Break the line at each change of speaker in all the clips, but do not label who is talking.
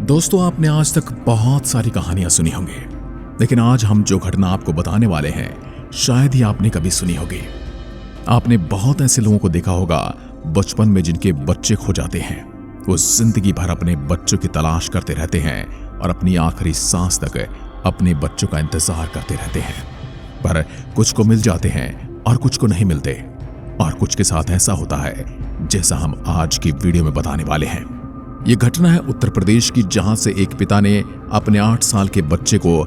दोस्तों, आपने आज तक बहुत सारी कहानियां सुनी होंगी, लेकिन आज हम जो घटना आपको बताने वाले हैं शायद ही आपने कभी सुनी होगी। आपने बहुत ऐसे लोगों को देखा होगा बचपन में जिनके बच्चे खो जाते हैं। वो जिंदगी भर अपने बच्चों की तलाश करते रहते हैं और अपनी आखिरी सांस तक अपने बच्चों का इंतजार करते रहते हैं। पर कुछ को मिल जाते हैं और कुछ को नहीं मिलते, और कुछ के साथ ऐसा होता है जैसा हम आज की वीडियो में बताने वाले हैं। ये घटना है उत्तर प्रदेश की, जहां से एक पिता ने अपने 8 साल के बच्चे को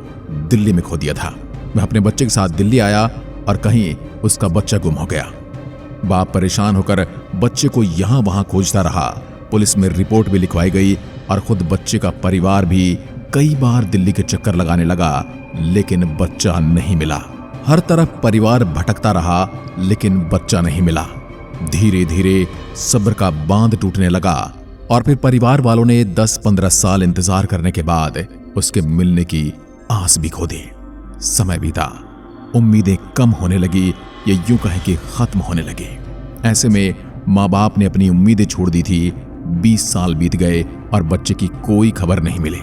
दिल्ली में खो दिया था। वह अपने बच्चे के साथ दिल्ली आया और कहीं उसका बच्चा गुम हो गया। बाप परेशान होकर बच्चे को यहां वहां खोजता रहा। पुलिस में रिपोर्ट भी लिखवाई गई और खुद बच्चे का परिवार भी कई बार दिल्ली के चक्कर लगाने लगा, लेकिन बच्चा नहीं मिला। हर तरफ परिवार भटकता रहा, लेकिन बच्चा नहीं मिला। धीरे धीरे सब्र का बांध टूटने लगा और फिर परिवार वालों ने 10-15 साल इंतजार करने के बाद उसके मिलने की आस भी खो दी। समय बीता, उम्मीदें कम होने लगी, ये यूं कहें कि खत्म होने लगी। ऐसे में माँ बाप ने अपनी उम्मीदें छोड़ दी थी। 20 साल बीत गए और बच्चे की कोई खबर नहीं मिली।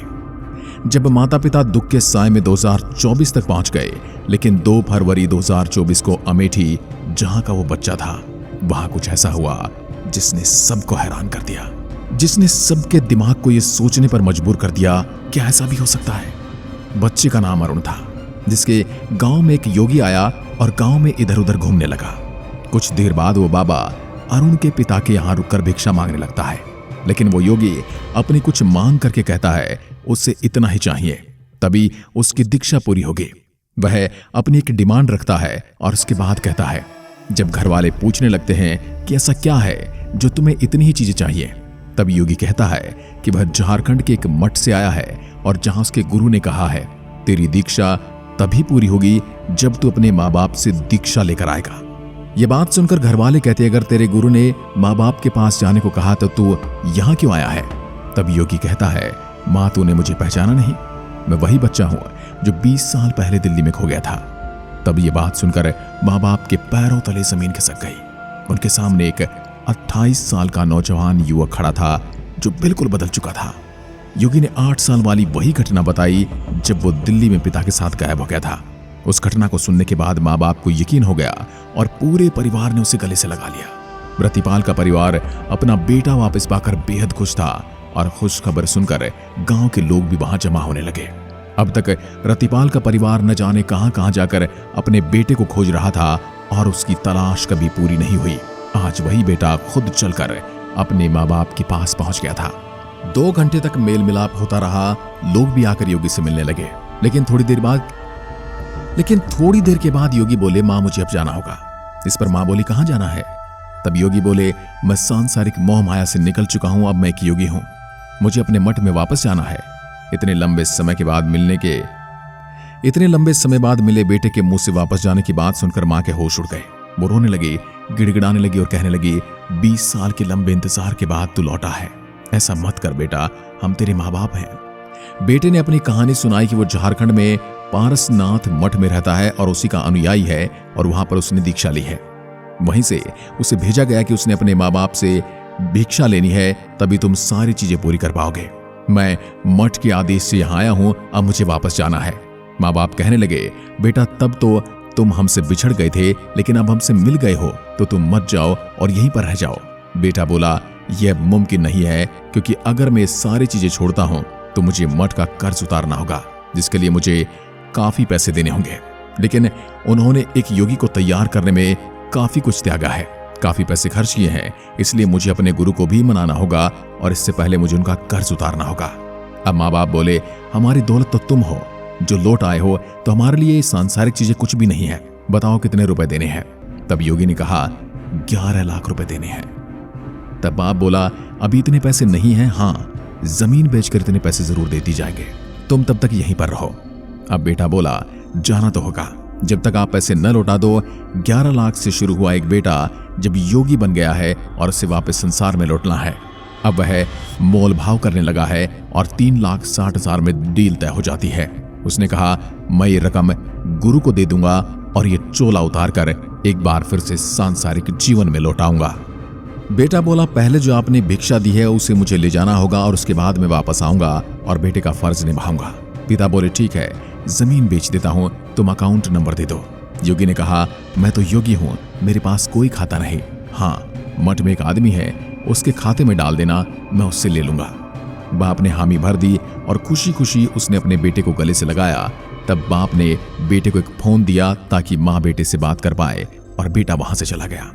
जब माता पिता दुख के साए में 2024 तक पहुंच गए, लेकिन 2 फरवरी 2024 को अमेठी, जहां का वो बच्चा था, वहां कुछ ऐसा हुआ जिसने सबको हैरान कर दिया, जिसने सबके दिमाग को यह सोचने पर मजबूर कर दिया कि ऐसा भी हो सकता है। बच्चे का नाम अरुण था, जिसके गांव में एक योगी आया और गांव में इधर उधर घूमने लगा। कुछ देर बाद वो बाबा अरुण के पिता के यहां रुककर भिक्षा मांगने लगता है, लेकिन वो योगी अपनी कुछ मांग करके कहता है उससे इतना ही चाहिए, तभी उसकी दीक्षा पूरी होगी। वह अपनी एक डिमांड रखता है और उसके बाद कहता है, जब घर वाले पूछने लगते हैं कि ऐसा क्या है जो तुम्हें इतनी ही चीजें चाहिए, तब योगी कहता है कि वह झारखंड के एक मठ से आया है और जहां उसके गुरु ने कहा है, तेरी दीक्षा तभी पूरी होगी जब तू अपने माँ बाप से दीक्षा लेकर आएगा। ये बात सुनकर घर वाले कहते, अगर तेरे गुरु ने माँ बाप के पास जाने को कहा तो तू यहाँ क्यों आया है? तब योगी कहता है, माँ तूने मुझे पहचाना नहीं, मैं वही बच्चा हूँ जो 20 साल पहले दिल्ली में खो गया था। तब ये बात सुनकर माँ बाप के पैरों तले जमीन खिसक गई। उनके सामने एक 28 साल का नौजवान युवक खड़ा था जो बिल्कुल बदल चुका था। योगी ने 8 साल वाली वही घटना बताई जब वो दिल्ली में पिता के साथ गायब हो गया था। उस घटना को सुनने के बाद माँ बाप को यकीन हो गया और पूरे परिवार ने उसे गले से लगा लिया। रतिपाल का परिवार अपना बेटा वापस पाकर बेहद खुश था और खुश खबर सुनकर गांव के लोग भी वहां जमा होने लगे। अब तक रतिपाल का परिवार न जाने कहां जाकर अपने बेटे को खोज रहा था और उसकी तलाश कभी पूरी नहीं हुई। आज वही बेटा खुद चलकर अपने माँ बाप के पास पहुंच गया था। 2 घंटे तक मेल मिलाप होता रहा। लोग भी आकर योगी से मिलने लगे, लेकिन थोड़ी देर के बाद योगी बोले, माँ मुझे अब जाना होगा। इस पर माँ बोली, कहां जाना है? तब योगी बोले, मैं सांसारिक मोह माया से निकल चुका हूं, अब मैं एक योगी हूं, मुझे अपने मठ में वापस जाना है। इतने लंबे समय बाद मिले बेटे के मुंह से वापस जाने की बात सुनकर माँ के होश उड़ गए। वो रोने लगी, गिड़गिड़ाने लगी और कहने लगी, 20 साल के लंबे इंतजार के बाद तू लौटा है, ऐसा मत कर बेटा, हम तेरे माँ बाप हैं। बेटे ने अपनी कहानी सुनाई कि वो झारखंड में पारसनाथ मठ में रहता है और उसी का अनुयायी है और वहां पर उसने दीक्षा ली है। वहीं से उसे भेजा गया कि उसने अपने माँ बाप से भिक्षा लेनी है, तभी तुम सारी चीजें पूरी कर पाओगे। मैं मठ के आदेश से यहाँ आया हूं, अब मुझे वापस जाना है। माँ बाप कहने लगे, बेटा तब तो तुम हमसे बिछड़ गए थे, लेकिन अब हमसे मिल गए हो तो तुम मत जाओ और यहीं पर रह जाओ। बेटा बोला, यह मुमकिन नहीं है, क्योंकि अगर मैं सारी चीजें छोड़ता हूं तो मुझे मठ का कर्ज उतारना होगा, जिसके लिए मुझे काफी पैसे देने होंगे। लेकिन उन्होंने एक योगी को तैयार करने में काफी कुछ त्यागा है, काफी पैसे खर्च किए हैं, इसलिए मुझे अपने गुरु को भी मनाना होगा और इससे पहले मुझे उनका कर्ज उतारना होगा। अब माँ बाप बोले, हमारी दौलत तो तुम हो, जो लौट आए हो, तो हमारे लिए सांसारिक चीजें कुछ भी नहीं है, बताओ कितने रुपए देने हैं? तब योगी ने कहा, 11 लाख रुपए देने हैं। तब बाप बोला, अभी इतने पैसे नहीं हैं, हाँ जमीन बेचकर इतने पैसे जरूर देती जाएंगे, तुम तब तक यहीं पर रहो। अब बेटा बोला, जाना तो होगा, जब तक आप पैसे न लौटा दो। 11 लाख से शुरू हुआ एक बेटा जब योगी बन गया है और उसे वापस संसार में लौटना है। अब वह मोल भाव करने लगा है और 3,60,000 में डील तय हो जाती है। उसने कहा, मैं ये रकम गुरु को दे दूंगा और ये चोला उतार कर एक बार फिर से सांसारिक जीवन में लौटाऊंगा। बेटा बोला, पहले जो आपने भिक्षा दी है उसे मुझे ले जाना होगा और उसके बाद मैं वापस आऊंगा और बेटे का फर्ज निभाऊंगा। पिता बोले, ठीक है, जमीन बेच देता हूं, तुम अकाउंट नंबर दे दो। योगी ने कहा, मैं तो योगी हूं, मेरे पास कोई खाता नहीं। हाँ, मठ में एक आदमी है, उसके खाते में डाल देना, मैं उससे ले लूंगा। बाप ने हामी भर दी और खुशी खुशी उसने अपने बेटे को गले से लगाया। तब बाप ने बेटे को एक फोन दिया ताकि माँ बेटे से बात कर पाए और बेटा वहां से चला गया।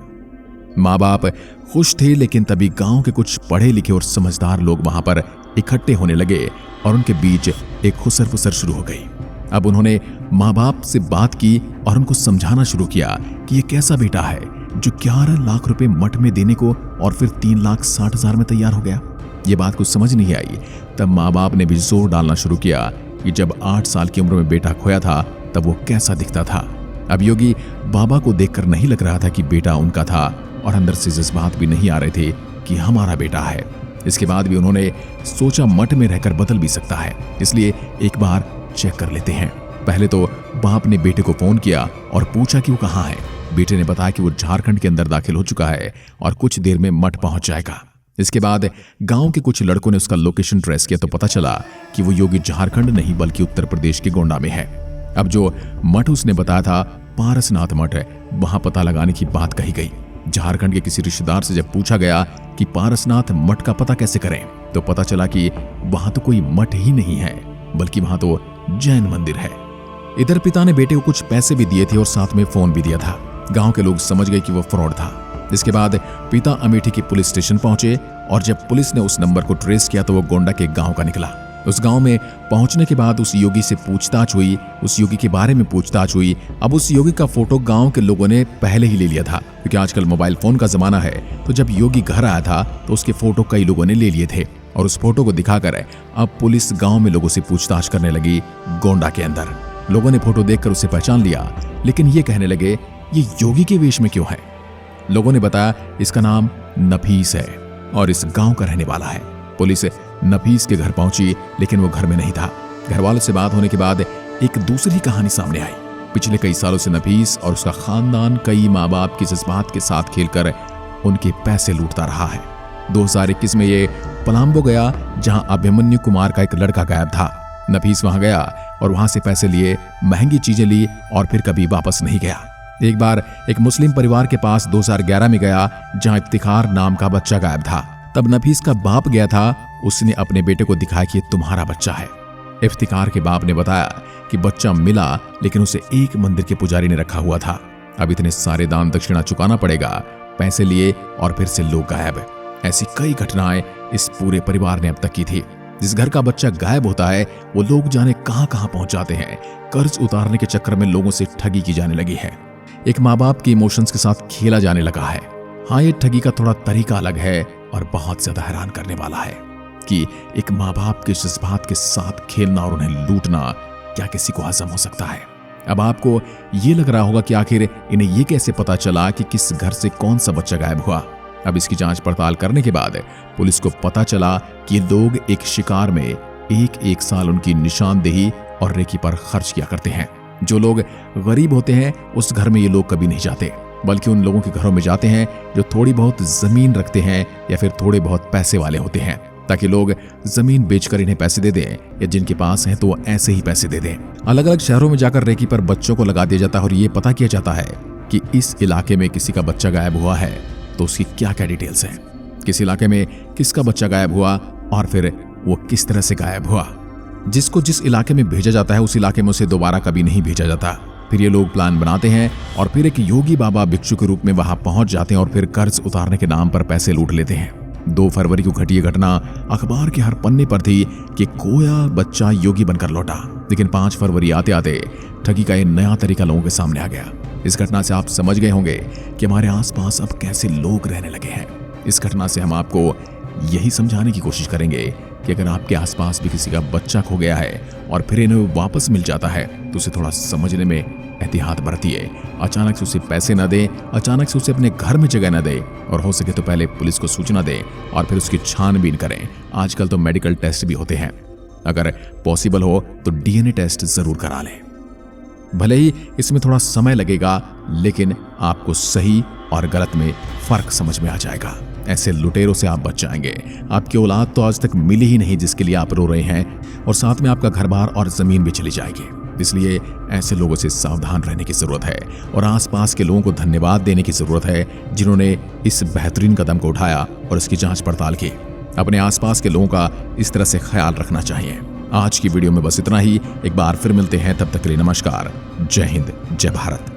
माँ बाप खुश थे, लेकिन तभी गांव के कुछ पढ़े लिखे और समझदार लोग वहां पर इकट्ठे होने लगे और उनके बीच एक खुसर फुसर शुरू हो गई। अब उन्होंने माँ बाप से बात की और उनको समझाना शुरू किया कि ये कैसा बेटा है जो 11 लाख रुपए मठ में देने को और फिर 3,60,000 में तैयार हो गया। ये बात कुछ समझ नहीं आई। तब माँ बाप ने भी जोर डालना शुरू किया कि जब 8 साल की उम्र में बेटा खोया था तब वो कैसा दिखता था। अब योगी बाबा को देखकर नहीं लग रहा था कि बेटा उनका था और अंदर से जज्बात भी नहीं आ रहे थे कि हमारा बेटा है। इसके बाद भी उन्होंने सोचा मठ में रहकर बदल भी सकता है, इसलिए एक बार चेक कर लेते हैं। पहले तो बाप ने बेटे को फोन किया और पूछा कि वो कहाँ है। बेटे ने बताया कि वो झारखंड के अंदर दाखिल हो चुका है और कुछ देर में मठ पहुंच जाएगा। इसके बाद गांव के कुछ लड़कों ने उसका लोकेशन ट्रेस किया तो पता चला कि वो योगी झारखंड नहीं बल्कि उत्तर प्रदेश के गोंडा में है। अब जो मठ उसने बताया था पारसनाथ मठ, वहां पता लगाने की बात कही गई। झारखंड के किसी रिश्तेदार से जब पूछा गया कि पारसनाथ मठ का पता कैसे करें, तो पता चला कि वहां तो कोई मठ ही नहीं है बल्कि वहां तो जैन मंदिर है। इधर पिता ने बेटे को कुछ पैसे भी दिए थे और साथ में फोन भी दिया था। गांव के लोग समझ गए कि वो फ्रॉड था। इसके बाद पिता अमेठी के पुलिस स्टेशन पहुंचे और जब पुलिस ने उस नंबर को ट्रेस किया तो वो गोंडा के गांव का निकला। उस गांव में पहुंचने के बाद उस योगी से पूछताछ हुई, उस योगी के बारे में पूछताछ हुई। अब उस योगी का फोटो गांव के लोगों ने पहले ही ले लिया था, क्योंकि आजकल मोबाइल फोन का जमाना है। तो जब योगी घर आया था तो उसके फोटो कई लोगों ने ले लिए थे और उस फोटो को दिखाकर अब पुलिस गांव में लोगों से पूछताछ करने लगी। गोंडा के अंदर लोगों ने फोटो देखकर उसे पहचान लिया, लेकिन ये कहने लगे ये योगी के वेश में क्यों है। लोगों ने बताया इसका नाम नफीस है और इस गांव का रहने वाला है। पुलिस नफीस के घर पहुंची, लेकिन वो घर में नहीं था। घर वालों से बात होने के बाद एक दूसरी कहानी सामने आई। पिछले कई सालों से नफीस और उसका खानदान कई माँ बाप की जज्बात के साथ खेलकर उनके पैसे लूटता रहा है। 2021 में ये पलाम्बो गया, जहां अभिमन्यु कुमार का एक लड़का गायब था। नफीस वहां गया और वहां से पैसे लिए, महंगी चीजें ली और फिर कभी वापस नहीं गया। एक बार एक मुस्लिम परिवार के पास 2011 में गया, जहां इफ्तिखार नाम का बच्चा गायब था। तब नफीस का बाप गया था, उसने अपने बेटे को दिखाया कि ये तुम्हारा बच्चा है। इफ्तिखार के बाप ने बताया कि बच्चा मिला, लेकिन उसे एक मंदिर के पुजारी ने रखा हुआ था। अब इतने सारे दान दक्षिणा चुकाना पड़ेगा। पैसे लिए और फिर से लोग गायब। ऐसी कई घटनाएं इस पूरे परिवार ने अब तक की थी। जिस घर का बच्चा गायब होता है वो लोग जाने कहां कहां पहुंच जाते हैं। कर्ज उतारने के चक्कर में लोगों से ठगी की जाने लगी है। एक माँ बाप के इमोशंस के साथ खेला जाने लगा है। हाँ, ये ठगी का थोड़ा तरीका अलग है और बहुत ज्यादा हैरान करने वाला है कि एक माँ बाप के जज्बात के साथ खेलना और उन्हें लूटना क्या किसी को हजम हो सकता है। अब आपको ये लग रहा होगा कि आखिर इन्हें ये कैसे पता चला कि किस घर से कौन सा बच्चा गायब हुआ। अब इसकी जांच पड़ताल करने के बाद पुलिस को पता चला कि लोग एक शिकार में एक साल उनकी निशानदेही और रेकी पर खर्च किया करते हैं। जो लोग गरीब होते हैं उस घर में ये लोग कभी नहीं जाते, बल्कि उन लोगों के घरों में जाते हैं जो थोड़ी बहुत जमीन रखते हैं या फिर थोड़े बहुत पैसे वाले होते हैं, ताकि लोग जमीन बेचकर इन्हें पैसे दे दें, या जिनके पास हैं तो वो ऐसे ही पैसे दे दें। अलग अलग शहरों में जाकर रेकी पर बच्चों को लगा दिया जाता है और ये पता किया जाता है कि इस इलाके में किसी का बच्चा गायब हुआ है तो उसकी क्या क्या डिटेल्स हैं, किस इलाके में किसका बच्चा गायब हुआ और फिर वो किस तरह से गायब हुआ। जिसको जिस इलाके में भेजा जाता है उस इलाके में उसे दोबारा कभी नहीं भेजा जाता। फिर ये लोग प्लान बनाते हैं और फिर एक योगी बाबा भिक्षु के रूप में वहां पहुंच जाते हैं और फिर कर्ज उतारने के नाम पर पैसे लूट लेते हैं। 2 फरवरी को घटी ये घटना अखबार के हर पन्ने पर थी कि खोया बच्चा योगी बनकर लौटा, लेकिन 5 फरवरी आते आते ठगी का ये नया तरीका लोगों के सामने आ गया। इस घटना से आप समझ गए होंगे कि हमारे आसपास अब कैसे लोग रहने लगे हैं। इस घटना से हम आपको यही समझाने की कोशिश करेंगे कि अगर आपके आसपास भी किसी का बच्चा खो गया है और फिर इन्हें वापस मिल जाता है तो उसे थोड़ा समझने में एहतियात बरतिए। अचानक से उसे पैसे न दें, अचानक से उसे अपने घर में जगह न दें और हो सके तो पहले पुलिस को सूचना दें और फिर उसकी छानबीन करें। आजकल तो मेडिकल टेस्ट भी होते हैं, अगर पॉसिबल हो तो डीएनए टेस्ट जरूर करा लें। भले ही इसमें थोड़ा समय लगेगा, लेकिन आपको सही और गलत में फर्क समझ में आ जाएगा। ऐसे लुटेरों से आप बच जाएंगे। आपकी औलाद तो आज तक मिली ही नहीं जिसके लिए आप रो रहे हैं, और साथ में आपका घर बार और जमीन भी चली जाएगी। इसलिए ऐसे लोगों से सावधान रहने की जरूरत है और आसपास के लोगों को धन्यवाद देने की जरूरत है जिन्होंने इस बेहतरीन कदम को उठाया और इसकी जांच पड़ताल की। अपने आसपास के लोगों का इस तरह से ख्याल रखना चाहिए। आज की वीडियो में बस इतना ही। एक बार फिर मिलते हैं, तब तक के लिए नमस्कार। जय हिंद, जय भारत।